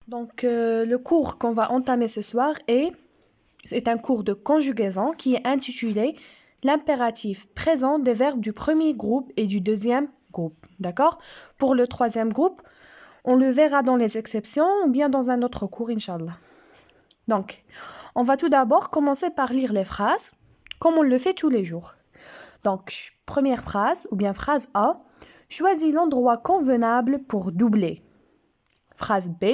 Donc, le cours qu'on va entamer ce soir c'est un cours de conjugaison qui est intitulé l'impératif présent des verbes du premier groupe et du deuxième groupe. D'accord? Pour le troisième groupe, on le verra dans les exceptions ou bien dans un autre cours, Inch'Allah. Donc, on va tout d'abord commencer par lire les phrases, comme on le fait tous les jours. Donc, première phrase, ou bien phrase A, choisis l'endroit convenable pour doubler. Phrase B,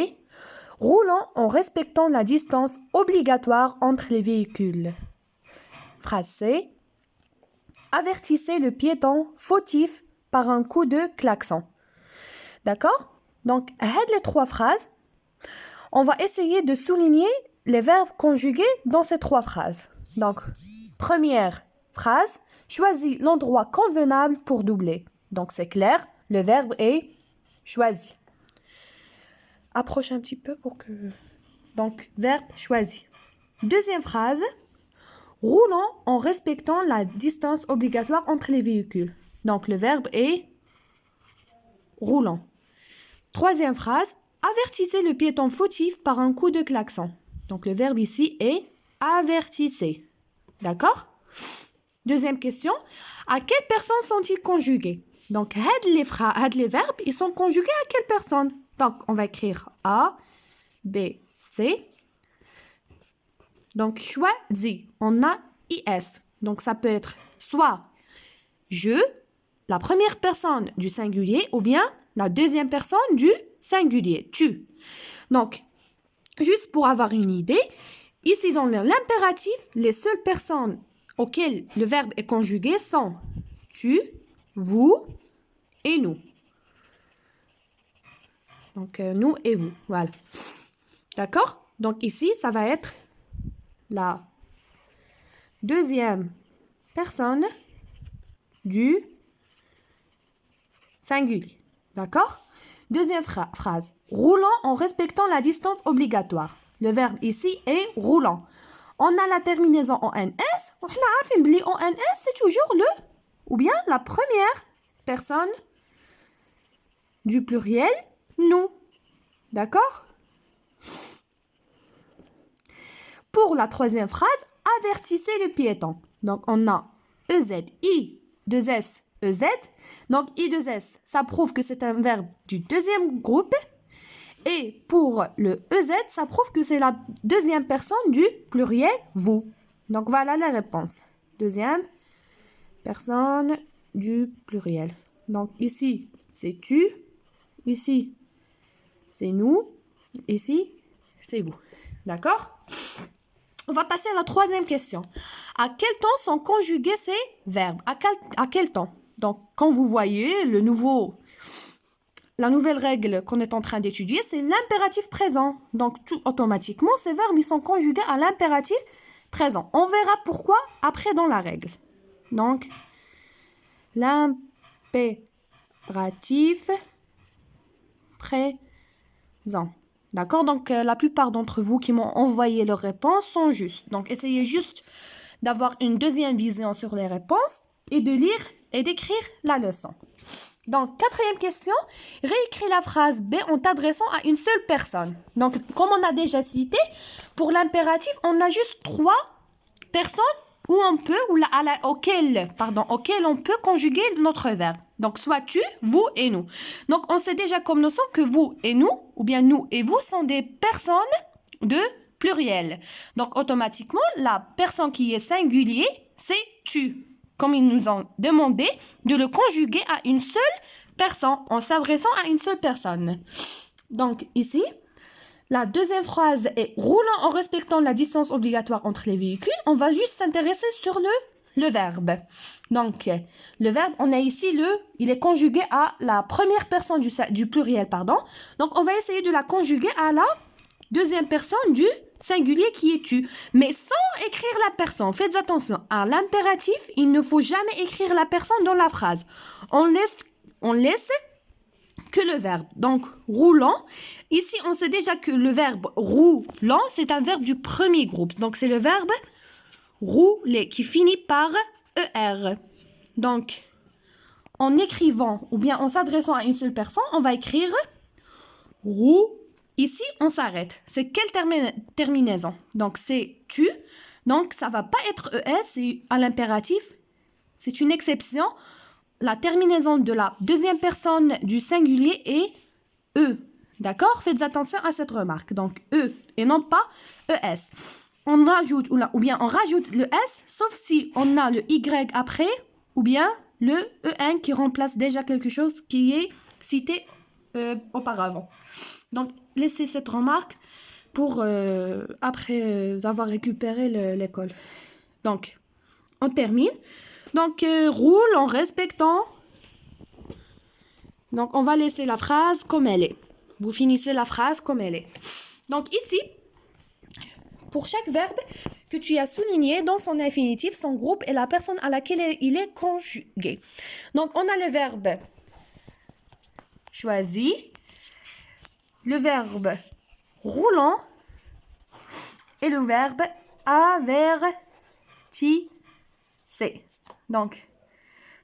roulant en respectant la distance obligatoire entre les véhicules. Phrase C, avertissez le piéton fautif par un coup de klaxon. D'accord? Donc, les trois phrases, on va essayer de souligner les verbes conjugués dans ces trois phrases. Donc, première phrase, choisis l'endroit convenable pour doubler. Donc, c'est clair, le verbe est choisi. Approche un petit peu pour que... Donc, verbe choisi. Deuxième phrase, roulant en respectant la distance obligatoire entre les véhicules. Donc, le verbe est roulant. Troisième phrase, avertissez le piéton fautif par un coup de klaxon. Donc, le verbe ici est avertissez. D'accord? Deuxième question, à quelle personne sont-ils conjugués? Donc, les verbes, ils sont conjugués à quelle personne? Donc, on va écrire A, B, C. Donc, choisis. On a IS. Donc, ça peut être soit je, la première personne du singulier, ou bien la deuxième personne du singulier, tu. Donc, juste pour avoir une idée, ici dans l'impératif, les seules personnes auxquelles le verbe est conjugué sont tu, vous et nous. Donc, nous et vous, voilà. D'accord? Donc, ici, ça va être la deuxième personne du singulier. D'accord? Deuxième phrase. Roulant en respectant la distance obligatoire. Le verbe ici est roulant. On a la terminaison en NS. On a dit en NS, c'est toujours le ou bien la première personne du pluriel nous. D'accord? Pour la troisième phrase, avertissez le piéton. Donc, on a EZ, I, 2S, EZ. Donc, I, 2S, ça prouve que c'est un verbe du deuxième groupe. Et pour le EZ, ça prouve que c'est la deuxième personne du pluriel vous. Donc, voilà la réponse. Deuxième personne du pluriel. Donc, ici, c'est tu. Ici, c'est nous. Ici, c'est vous. D'accord? On va passer à la troisième question. À quel temps sont conjugués ces verbes? À quel temps? Donc, quand vous voyez la nouvelle règle qu'on est en train d'étudier, c'est l'impératif présent. Donc, tout automatiquement, ces verbes, ils sont conjugués à l'impératif présent. On verra pourquoi après dans la règle. Donc, l'impératif présent. D'accord? Donc, la plupart d'entre vous qui m'ont envoyé leurs réponses sont justes. Donc, essayez juste d'avoir une deuxième vision sur les réponses et de lire et d'écrire la leçon. Donc, quatrième question, réécris la phrase B en t'adressant à une seule personne. Donc, comme on a déjà cité, pour l'impératif, on a juste trois personnes où on peut, auquel on peut conjuguer notre verbe. Donc, soit tu, vous et nous. Donc, on sait déjà comme notion que vous et nous, ou bien nous et vous, sont des personnes de pluriel. Donc, automatiquement, la personne qui est singulier, c'est tu. Comme ils nous ont demandé de le conjuguer à une seule personne, en s'adressant à une seule personne. Donc, ici, la deuxième phrase est « roulant en respectant la distance obligatoire entre les véhicules ». On va juste s'intéresser sur le verbe. Donc, le verbe, on a ici il est conjugué à la première personne du pluriel, pardon. Donc, on va essayer de la conjuguer à la deuxième personne du singulier qui est tu. Mais sans écrire la personne. Faites attention, à l'impératif, il ne faut jamais écrire la personne dans la phrase. On laisse que le verbe. Donc, roulant. Ici, on sait déjà que le verbe roulant, c'est un verbe du premier groupe. Donc, c'est le verbe rouler qui finit par ER. Donc, en écrivant ou bien en s'adressant à une seule personne, on va écrire roulant. ici, on s'arrête. C'est quelle terminaison? Donc, c'est tu. Donc, ça va pas être ES et à l'impératif. C'est une exception. La terminaison de la deuxième personne du singulier est E. D'accord? Faites attention à cette remarque. Donc, E et non pas ES. On rajoute ou bien on rajoute le S, sauf si on a le Y après ou bien le EN qui remplace déjà quelque chose qui est cité auparavant. Donc, laissez cette remarque pour après avoir récupéré l'école. Donc, on termine. Donc, roule en respectant. Donc, on va laisser la phrase comme elle est. Vous finissez la phrase comme elle est. Donc, ici, pour chaque verbe que tu as souligné dans son infinitif, son groupe et la personne à laquelle il est conjugué. Donc, on a le verbe choisi, le verbe roulant et le verbe avertisser. Donc,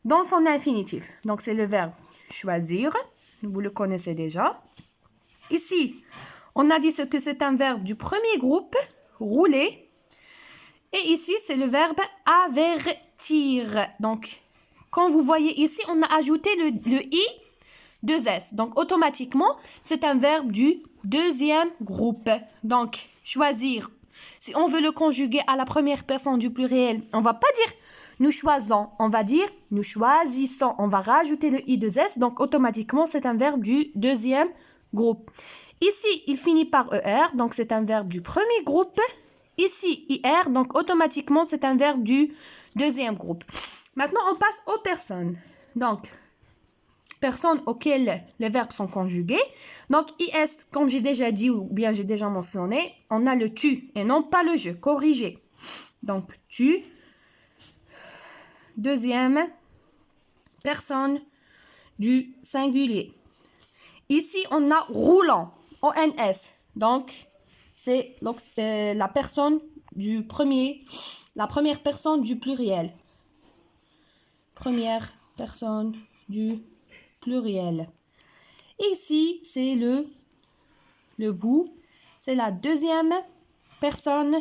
dans son infinitif. Donc, c'est le verbe choisir. Vous le connaissez déjà. Ici, on a dit que c'est un verbe du premier groupe, rouler. Et ici, c'est le verbe avertir. Donc, quand vous voyez ici, on a ajouté le i, 2s. Donc, automatiquement, c'est un verbe du deuxième groupe. Donc, choisir. Si on veut le conjuguer à la première personne du pluriel, on ne va pas dire nous choisissons, on va dire nous choisissons. On va rajouter le i, 2s. Donc, automatiquement, c'est un verbe du deuxième groupe. Ici, il finit par ER, donc c'est un verbe du premier groupe. Ici, IR, donc automatiquement, c'est un verbe du deuxième groupe. Maintenant, on passe aux personnes. Donc, personnes auxquelles les verbes sont conjugués. Donc, IS, comme j'ai déjà dit ou bien j'ai déjà mentionné, on a le tu et non pas le je. Corrigé. Donc, tu, deuxième personne du singulier. Ici, on a roulant, ONS. Donc, c'est la personne du premier, la première personne du pluriel. Première personne du pluriel. Ici, c'est le bout. C'est la deuxième personne